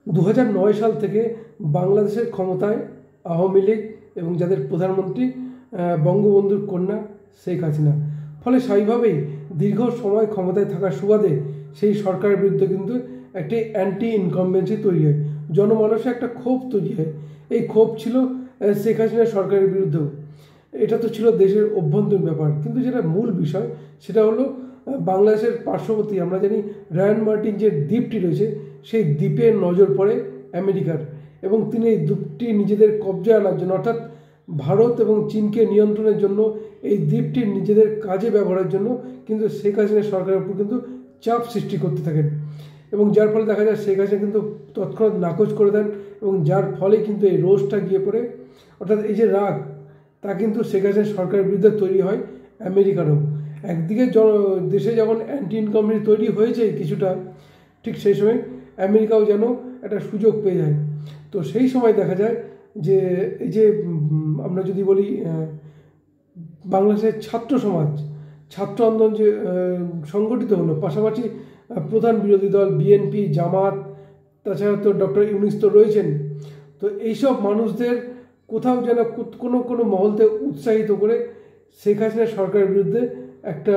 2009 সাল থেকে বাংলাদেশের ক্ষমতায় আওয়ামী লীগ এবং যাদের প্রধানমন্ত্রী বঙ্গবন্ধুর কন্যা শেখ হাসিনা। ফলে স্বাভাবিকভাবেই দীর্ঘ সময় ক্ষমতায় থাকার সুবাদে সেই সরকারের বিরুদ্ধে কিন্তু একটি অ্যান্টি ইনকামবেন্সি তৈরি হয়, জনমানসে একটা ক্ষোভ তৈরি হয়। এই ক্ষোভ ছিল শেখ হাসিনা সরকারের বিরুদ্ধেও। এটা তো ছিল দেশের অভ্যন্তরীণ ব্যাপার, কিন্তু যেটা মূল বিষয় সেটা হলো বাংলাদেশের পার্শ্ববর্তী আমরা জানি রায়ান মার্টিন যে দ্বীপটি রয়েছে সেই দ্বীপে নজর পড়ে আমেরিকার, এবং তিনি এই দ্বীপটি নিজেদের কবজায় আনার জন্য অর্থাৎ ভারত এবং চীনকে নিয়ন্ত্রণের জন্য এই দ্বীপটি নিজেদের কাজে ব্যবহারের জন্য কিন্তু শেখ হাসিনা সরকারের উপর কিন্তু চাপ সৃষ্টি করতে থাকেন, এবং যার ফলে দেখা যায় শেখ হাসিনা কিন্তু তৎক্ষণাৎ নাকচ করে দেন, এবং যার ফলে কিন্তু এই রোষটা গিয়ে পড়ে, অর্থাৎ এই যে রাগ তা কিন্তু শেখ হাসিনা সরকারের বিরুদ্ধে তৈরি হয় আমেরিকারও। একদিকে দেশে যখন অ্যান্টি ইনকামবেন্সি তৈরি হয়েছে কিছুটা, ঠিক সেই সময় আমেরিকাও যেন একটা সুযোগ পেয়ে যায়। তো সেই সময় দেখা যায় যে এই যে আমরা যদি বলি বাংলাদেশের ছাত্র সমাজ, ছাত্র আন্দোলন যে সংগঠিত হলো, পাশাপাশি প্রধান বিরোধী দল বিএনপি, জামাত, তাছাড়া তো ডক্টর ইউনূস তো রয়েছেন। তো এইসব মানুষদের কোথাও যেন কোনো মহলতে উৎসাহিত করে শেখ হাসিনা সরকারের বিরুদ্ধে একটা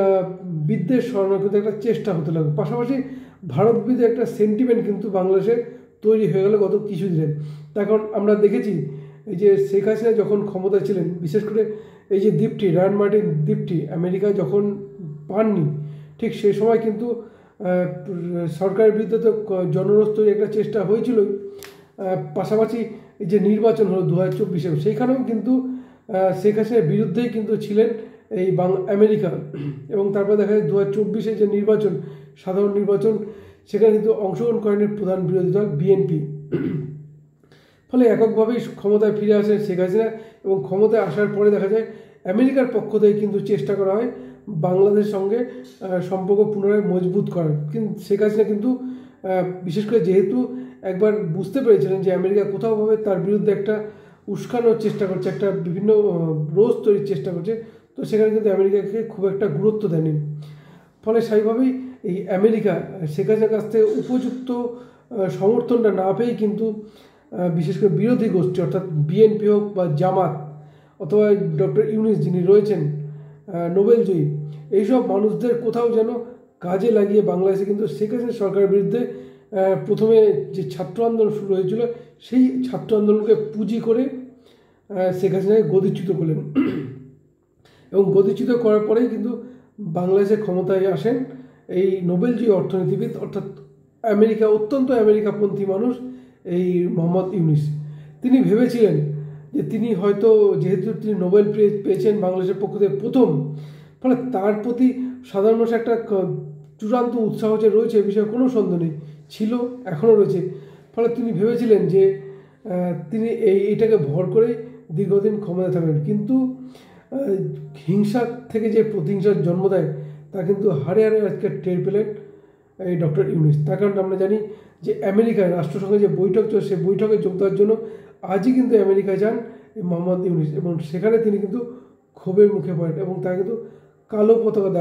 বিদ্বেষ ছড়ানোর কিন্তু একটা চেষ্টা হতে লাগলো। পাশাপাশি ভারত বিরুদ্ধে একটা সেন্টিমেন্ট কিন্তু বাংলাদেশে তৈরি হয়ে গেল গত কিছুদিনে। তার কারণ আমরা দেখেছি এই যে শেখ হাসিনা যখন ক্ষমতায় ছিলেন, বিশেষ করে এই যে দ্বীপটি রায়ান মার্টিন দ্বীপটি আমেরিকা যখন পাননি, ঠিক সেই সময় কিন্তু সরকারের বিরুদ্ধে তো জনরোষ তৈরির একটা চেষ্টা হয়েছিল। পাশাপাশি এই যে নির্বাচন হলো 2024-এ, সেইখানেও কিন্তু শেখ হাসিনার বিরুদ্ধেই কিন্তু ছিলেন এই আমেরিকা, এবং তারপর দেখা যায় 2024-এ যে নির্বাচন, সাধারণ নির্বাচন, সেখানে কিন্তু অংশগ্রহণ করেন প্রধান বিরোধী দল বিএনপি। ফলে এককভাবেই ক্ষমতায় ফিরে আসেন শেখ হাসিনা, এবং ক্ষমতায় আসার পরে দেখা যায় আমেরিকার পক্ষ থেকে কিন্তু চেষ্টা করা হয় বাংলাদেশের সঙ্গে সম্পর্ক পুনরায় মজবুত করার। কিন্তু শেখ হাসিনা কিন্তু বিশেষ করে যেহেতু একবার বুঝতে পেরেছিলেন যে আমেরিকা কোথাওভাবে তার বিরুদ্ধে একটা উস্কানোর চেষ্টা করছে, একটা বিভিন্ন রোষ তৈরির চেষ্টা করছে, তো সেখানে কিন্তু আমেরিকাকে খুব একটা গুরুত্ব দেয়নি। ফলে স্বাভাবিকভাবেই এই আমেরিকা শেখ হাসিনার কাছ থেকে উপযুক্ত সমর্থনটা না পেয়েই কিন্তু বিশেষ করে বিরোধী গোষ্ঠী অর্থাৎ বিএনপি হোক বা জামাত অথবা ডক্টর ইউনূস যিনি রয়েছেন নোবেলজয়ী, এইসব মানুষদের কোথাও যেন কাজে লাগিয়ে বাংলাদেশে কিন্তু শেখ হাসিনা সরকারের বিরুদ্ধে প্রথমে যে ছাত্র আন্দোলন শুরু হয়েছিল সেই ছাত্র আন্দোলনকে পুঁজি করে শেখ হাসিনাকে গদিচ্যুত করলেন, এবং গদিচ্যুত করার পরেই কিন্তু বাংলাদেশে ক্ষমতায় আসেন এই নোবেলজয়ী অর্থনীতিবিদ অর্থাৎ অত্যন্ত আমেরিকাপন্থী মানুষ এই মোহাম্মদ ইউনূস। তিনি ভেবেছিলেন যে তিনি হয়তো যেহেতু তিনি নোবেল পেয়েছেন বাংলাদেশের পক্ষ থেকে প্রথম, ফলে তার প্রতি সাধারণ মানুষের একটা চূড়ান্ত উৎসাহ যে রয়েছে এ বিষয়ে কোনো সন্দেহ নেই, ছিল, এখনও রয়েছে। ফলে তিনি ভেবেছিলেন যে তিনি এইটাকে ভর করে দীর্ঘদিন ক্ষমতায় থাকবেন, কিন্তু হিংসা থেকে যে প্রতিহিংসার জন্ম দেয় তা কিন্তু হারে হারে আজকে টের পেলেন এই ডক্টর ইউনূস। তার কারণ আমরা জানি যে আমেরিকায় রাষ্ট্রসংঘে যে বৈঠক চলছে সেই বৈঠকে যোগ দেওয়ার জন্য আজই কিন্তু আমেরিকায় যান এই মোহাম্মদ ইউনূস, এবং সেখানে তিনি কিন্তু ক্ষোভের মুখে পড়েন, এবং তাকে কিন্তু কালো পতাকা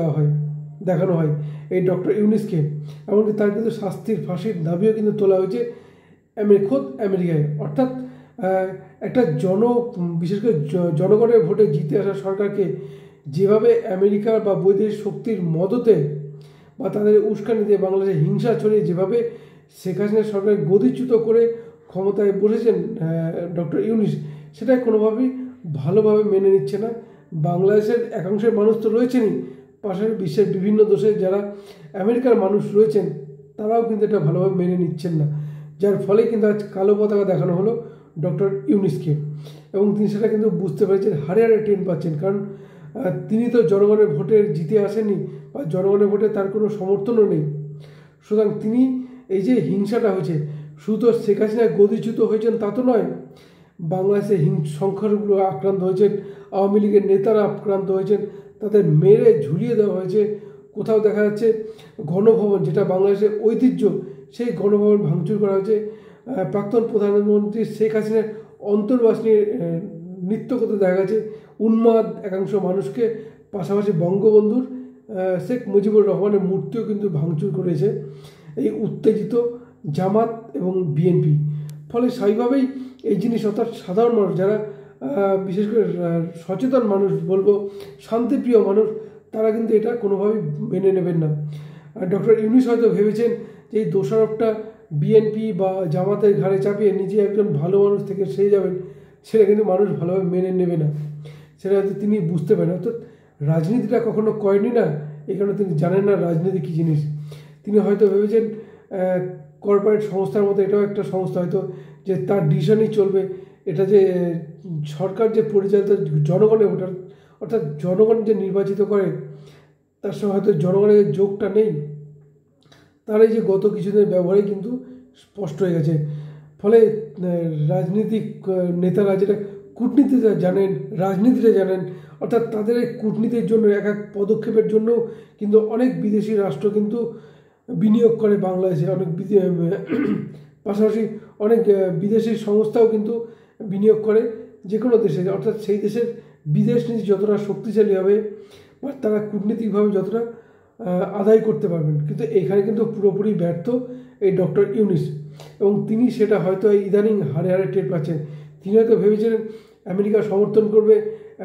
দেখানো হয় এই ডক্টর ইউনূসকে। এমনকি তার কিন্তু শাস্তির ফাঁসির দাবিও কিন্তু তোলা হয়েছে খোদ আমেরিকায়। অর্থাৎ একটা বিশেষ করে জনগণের ভোটে জিতে আসা সরকারকে যেভাবে আমেরিকা বা বৈদেশিক শক্তির মদতে বা তাদের উস্কানিতে বাংলাদেশে হিংসা ছড়িয়ে যেভাবে শেখ হাসিনা সরকার গদিচ্যুত করে ক্ষমতায় বসেছেন ডক্টর ইউনূস, সেটা কোনোভাবেই ভালোভাবে মেনে নিচ্ছে না বাংলাদেশের একাংশের মানুষ তো রয়েছেনই, পাশাপাশি বিশ্বের বিভিন্ন দেশে যারা আমেরিকার মানুষ রয়েছেন তারাও কিন্তু এটা ভালোভাবে মেনে নিচ্ছেন না, যার ফলে কিন্তু আজ কালো পতাকা দেখানো হলো ডক্টর ইউনূসকে, এবং তিনি সেটা কিন্তু বুঝতে পেরেছেন, হারে হারে টেন পাচ্ছেন। কারণ তিনি তো জনগণের ভোটে জিতে আসেননি বা জনগণের ভোটে তার কোনো সমর্থনও নেই। সুতরাং তিনি এই যে হিংসাটা হয়েছে, শুধু তো শেখ হাসিনা গদিচ্যুত হয়েছেন তা তো নয়, বাংলাদেশে সংখ্যালঘুগুলো আক্রান্ত হয়েছেন, আওয়ামী লীগের নেতারা আক্রান্ত হয়েছেন, তাদের মেরে ঝুলিয়ে দেওয়া হয়েছে। কোথাও দেখা যাচ্ছে গণভবন, যেটা বাংলাদেশের ঐতিহ্য, সেই গণভবন ভাঙচুর করা হয়েছে। প্রাক্তন প্রধানমন্ত্রী শেখ হাসিনার অন্তর্বাস নিয়ে নৃত্য করতে দেখা গেছে উন্মাদ একাংশ মানুষকে। পাশাপাশি বঙ্গবন্ধুর শেখ মুজিবুর রহমানের মূর্তিও কিন্তু ভাঙচুর করেছে এই উত্তেজিত জামাত এবং বিএনপি। ফলে স্বাভাবিকভাবেই এই জিনিস অর্থাৎ সাধারণ মানুষ যারা বিশেষ করে সচেতন মানুষ বলবো, শান্তিপ্রিয় মানুষ, তারা কিন্তু এটা কোনোভাবেই মেনে নেবেন না। ডক্টর ইউনূস হয়তো ভেবেছেন যে এই দোষারোপটা বিএনপি বা জামাতের ঘাড়ে চাপিয়ে নিজে একজন ভালো মানুষ থেকে সেরে যাবেন, সেটা কিন্তু মানুষ ভালোভাবে মেনে নেবে না, সেটা হয়তো তিনি বুঝতে পারেন। অর্থাৎ রাজনীতিটা কখনো করেনি না, এই কারণে তিনি জানেন না রাজনীতি কী জিনিস। তিনি হয়তো ভেবেছেন কর্পোরেট সংস্থার মতো এটাও একটা সংস্থা, হয়তো যে তার ডিসিশনই চলবে, এটা যে সরকার যে পরিচালিত জনগণের ভোটার অর্থাৎ জনগণ যে নির্বাচিত করে তার সঙ্গে হয়তো জনগণের যোগটা নেই। তার এই যে গত কিছুদিনের ব্যবহারে কিন্তু স্পষ্ট হয়ে গেছে। ফলে রাজনীতিক নেতারা যেটা কূটনীতিটা জানেন, রাজনীতিটা জানেন, অর্থাৎ তাদের এই কূটনীতির জন্য এক এক পদক্ষেপের জন্য কিন্তু অনেক বিদেশি রাষ্ট্র কিন্তু বিনিয়োগ করে বাংলাদেশে, অনেক পাশাপাশি অনেক বিদেশি সংস্থাও কিন্তু বিনিয়োগ করে যে কোনো দেশে, অর্থাৎ সেই দেশের বিদেশ নীতি যতটা শক্তিশালী হবে বা তারা কূটনীতিকভাবে যতটা আদায় করতে পারবেন। কিন্তু এখানে কিন্তু পুরোপুরি ব্যর্থ এই ডক্টর ইউনূস, এবং তিনি সেটা হয়তো ইদানিং হারে হারে টের পাচ্ছেন। তিনি হয়তো ভেবেছিলেন আমেরিকা সমর্থন করবে,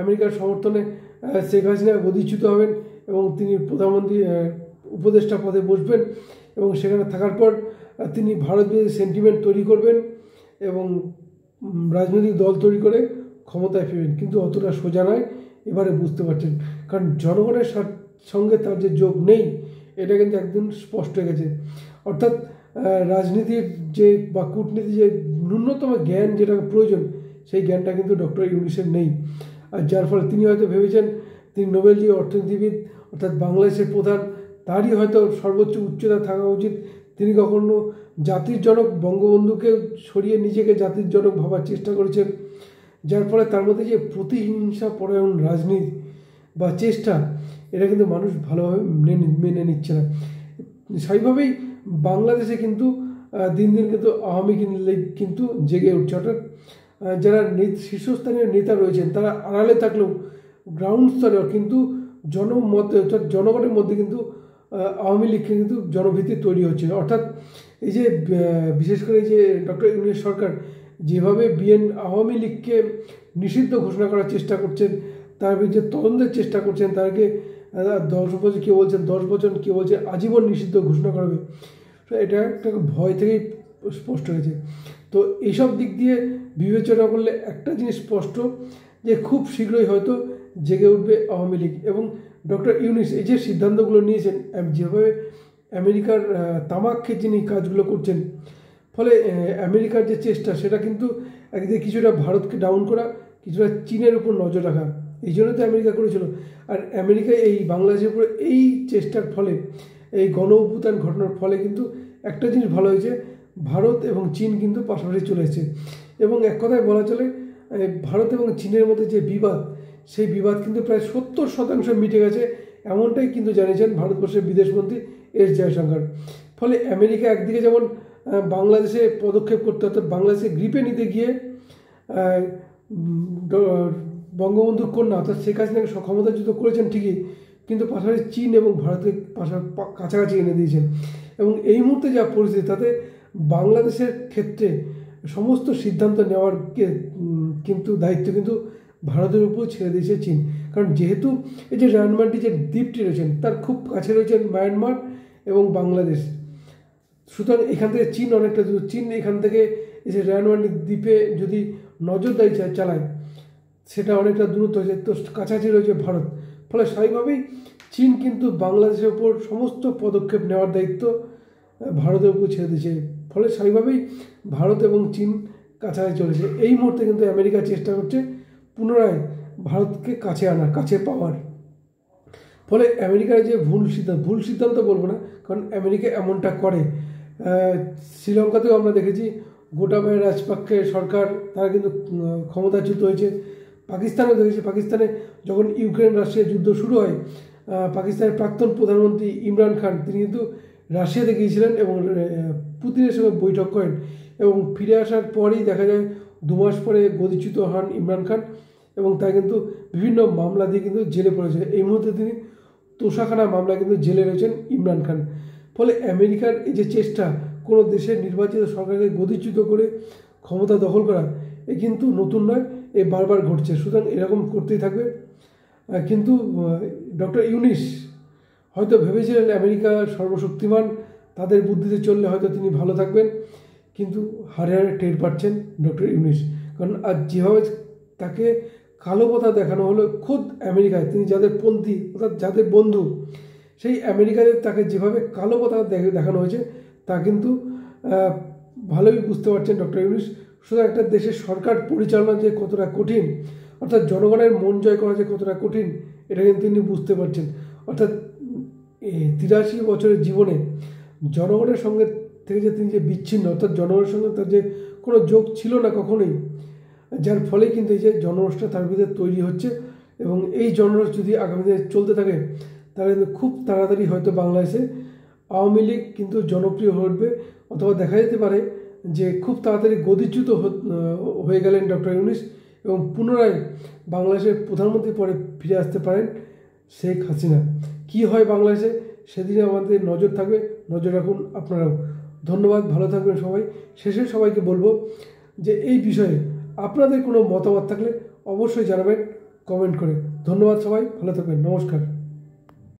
আমেরিকার সমর্থনে শেখ হাসিনা গদিচ্যুত হবেন এবং তিনি প্রধানমন্ত্রী উপদেষ্টা পদে বসবেন এবং সেখানে থাকার পর তিনি ভারত বিরোধী সেন্টিমেন্ট তৈরি করবেন এবং রাজনৈতিক দল তৈরি করে ক্ষমতায় ফিরবেন। কিন্তু অতটা সোজা নয়, এবারে বুঝতে পারছেন, কারণ জনগণের সঙ্গে তার যে যোগ নেই এটা কিন্তু একদম স্পষ্ট হয়ে গেছে। অর্থাৎ রাজনীতির যে বা কূটনীতি যে ন্যূনতম জ্ঞান যেটা প্রয়োজন, সেই জ্ঞানটা কিন্তু ডক্টর ইউনূসের নেই। আর যার ফলে তিনি হয়তো ভেবেছেন তিনি নোবেলজি অর্থনীতিবিদ অর্থাৎ বাংলাদেশের প্রধান, তারই হয়তো সর্বোচ্চ উচ্চতা থাকা উচিত। তিনি কখনো জাতির জনক বঙ্গবন্ধুকে সরিয়ে নিজেকে জাতির জনক ভাবার চেষ্টা করেছেন, যার ফলে তার মধ্যে যে প্রতিহিংসা পরায়ণ রাজনীতি বা চেষ্টা, এটা কিন্তু মানুষ ভালোভাবে মেনে নিচ্ছে না। স্বাভাবিকভাবেই বাংলাদেশে কিন্তু দিন দিন কিন্তু আওয়ামী লীগ কিন্তু জেগে উঠছে। অর্থাৎ যারা শীর্ষস্থানীয় নেতা রয়েছেন তারা আড়ালে থাকলেও গ্রাউন্ড স্তরে কিন্তু জনমত অর্থাৎ জনগণের মধ্যে কিন্তু আওয়ামী লীগকে কিন্তু জনভীতি তৈরি হচ্ছে। অর্থাৎ এই যে বিশেষ করে এই যে ডক্টর ইউনূস সরকার যেভাবে আওয়ামী লীগকে নিষিদ্ধ ঘোষণা করার চেষ্টা করছেন, তার বিরুদ্ধে তদন্তের চেষ্টা করছেন, তাকে 10 বছর, কেউ বলছেন 10 বছর, কেউ বলছে আজীবন নিষিদ্ধ ঘোষণা করবে, তো এটা একটা ভয় থেকেই স্পষ্ট হয়েছে। তো এইসব দিক দিয়ে বিবেচনা করলে একটা জিনিস স্পষ্ট যে খুব শীঘ্রই হয়তো জেগে উঠবে আওয়ামী লীগ। এবং ডক্টর ইউনূস এই যে সিদ্ধান্তগুলো নিয়েছেন, যেভাবে আমেরিকার তামাক খেয়ে যিনি কাজগুলো করছেন, ফলে আমেরিকার যে চেষ্টা সেটা কিন্তু একদিকে কিছুটা ভারতকে ডাউন করা, কিছুটা চীনের উপর নজর রাখা, এই জন্য তো আমেরিকা করেছিল। আর আমেরিকা এই বাংলাদেশের উপর এই চেষ্টার ফলে, এই গণ অভ্যুত্থান ঘটনার ফলে কিন্তু একটা জিনিস ভালো হয়েছে, ভারত এবং চীন কিন্তু পাশাপাশি চলে এসেছে। এবং এক কথায় বলা চলে ভারত এবং চীনের মধ্যে যে বিবাদ, সেই বিবাদ কিন্তু প্রায় 70% মিটে গেছে, এমনটাই কিন্তু জানিয়েছেন ভারতবর্ষের বিদেশমন্ত্রী এস জয়শঙ্কর। ফলে আমেরিকা একদিকে যেমন বাংলাদেশে পদক্ষেপ করতে, অর্থাৎ বাংলাদেশে গ্রিপে নিতে গিয়ে বঙ্গবন্ধুর কন্যা অর্থাৎ শেখ হাসিনাকে ক্ষমতাচ্যুত করেছেন ঠিকই, কিন্তু পাশাপাশি চীন এবং ভারতের কাছাকাছি এনে দিয়েছেন। এবং এই মুহূর্তে যা পরিস্থিতি, তাতে বাংলাদেশের ক্ষেত্রে সমস্ত সিদ্ধান্ত নেওয়ার কিন্তু দায়িত্ব কিন্তু ভারতের উপর ছেড়ে দিয়েছে চীন। কারণ যেহেতু এই যে রানমান্ডি যে দ্বীপটি রয়েছেন তার খুব কাছে রয়েছেন মায়ানমার এবং বাংলাদেশ, সুতরাং এখান থেকে চীন অনেকটা দূর। চীন এখান থেকে এই যে রানমান্ডি দ্বীপে যদি নজরদারি চালায় সেটা অনেকটা দূরত্ব হয়েছে, তো কাছাকাছি রয়েছে ভারত। ফলে স্বাভাবিকভাবেই চীন কিন্তু বাংলাদেশের উপর সমস্ত পদক্ষেপ নেওয়ার দায়িত্ব ভারতের উপর ছেড়ে দিয়েছে। ফলে স্বাভাবিকভাবেই ভারত এবং চীন কাছাকাছি চলেছে। এই মুহূর্তে কিন্তু আমেরিকা চেষ্টা করছে পুনরায় ভারতকে কাছে আনার, কাছে পাওয়ার। ফলে আমেরিকার যে ভুল সিদ্ধান্ত বলবো না, কারণ আমেরিকা এমনটা করে। শ্রীলঙ্কাতেও আমরা দেখেছি গোটাবায়া রাজপাক্ষের সরকার, তারা কিন্তু ক্ষমতাচ্যুত হয়েছে। পাকিস্তানেও দেখেছি, পাকিস্তানে যখন ইউক্রেন রাশিয়া যুদ্ধ শুরু হয়, পাকিস্তানের প্রাক্তন প্রধানমন্ত্রী ইমরান খান তিনি কিন্তু রাশিয়াতে গিয়েছিলেন এবং পুতিনের সঙ্গে বৈঠক করেন, এবং ফিরে আসার পরেই দেখা যায় 2 মাস পরে গদিচ্যুত হন ইমরান খান, এবং তাই কিন্তু বিভিন্ন মামলা দিয়ে কিন্তু জেলে পড়েছে। এই মুহূর্তে তিনি তোষাখানা মামলা কিন্তু জেলে রয়েছেন ইমরান খান। ফলে আমেরিকার এই যে চেষ্টা কোনো দেশের নির্বাচিত সরকারকে গদিচ্যুত করে ক্ষমতা দখল করা এ কিন্তু নতুন নয়, এ বারবার ঘটছে। সুতরাং এরকম করতেই থাকবে। কিন্তু ডক্টর ইউনিস হয়তো ভেবেছিলেন আমেরিকা সর্বশক্তিমান, তাদের বুদ্ধিতে চললে হয়তো তিনি ভালো থাকবেন, কিন্তু হারে হারে টের পাচ্ছেন ডক্টর ইউনিস। কারণ আজ যেভাবে তাকে কালো পথা দেখানো হলো খোদ আমেরিকায়, তিনি যাদের পন্থী অর্থাৎ যাদের বন্ধু, সেই আমেরিকাতে তাকে যেভাবে কালো পথা দেখানো হয়েছে তা কিন্তু ভালোই বুঝতে পারছেন ডক্টর ইউনিস। সুতরাং একটা দেশের সরকার পরিচালনা যে কতটা কঠিন, অর্থাৎ জনগণের মন জয় করা যে কতটা কঠিন, এটা কিন্তু তিনি বুঝতে পারছেন। অর্থাৎ 83 বছরের জীবনে জনগণের সঙ্গে থেকে যে তিনি যে বিচ্ছিন্ন, অর্থাৎ জনগণের সঙ্গে তার যে কোনো যোগ ছিল না কখনোই, যার ফলে কিন্তু এই যে জনরোষটা তার ভিতরে তৈরি হচ্ছে। এবং এই জনরোষ যদি আগামী দিনে চলতে থাকে তাহলে কিন্তু খুব তাড়াতাড়ি হয়তো বাংলাদেশে আওয়ামী লীগ কিন্তু জনপ্রিয় হয়ে উঠবে, অথবা দেখা যেতে পারে যে খুব তাড়াতাড়ি গদিচ্যুত হয়ে গেলেন ডক্টর ইউনিস এবং পুনরায় বাংলাদেশের প্রধানমন্ত্রী পরে ফিরে আসতে পারেন শেখ হাসিনা। কি হয় বাংলাদেশে সেদিনে আমাদের নজর থাকবে, নজর রাখুন আপনারাও। ধন্যবাদ, ভালো থাকবেন সবাই। শেষে সবাইকে বলবো যে এই বিষয়ে আপনাদের কোনো মতামত থাকলে অবশ্যই জানাবেন কমেন্ট করে। ধন্যবাদ সবাই, ভালো থাকবেন, নমস্কার।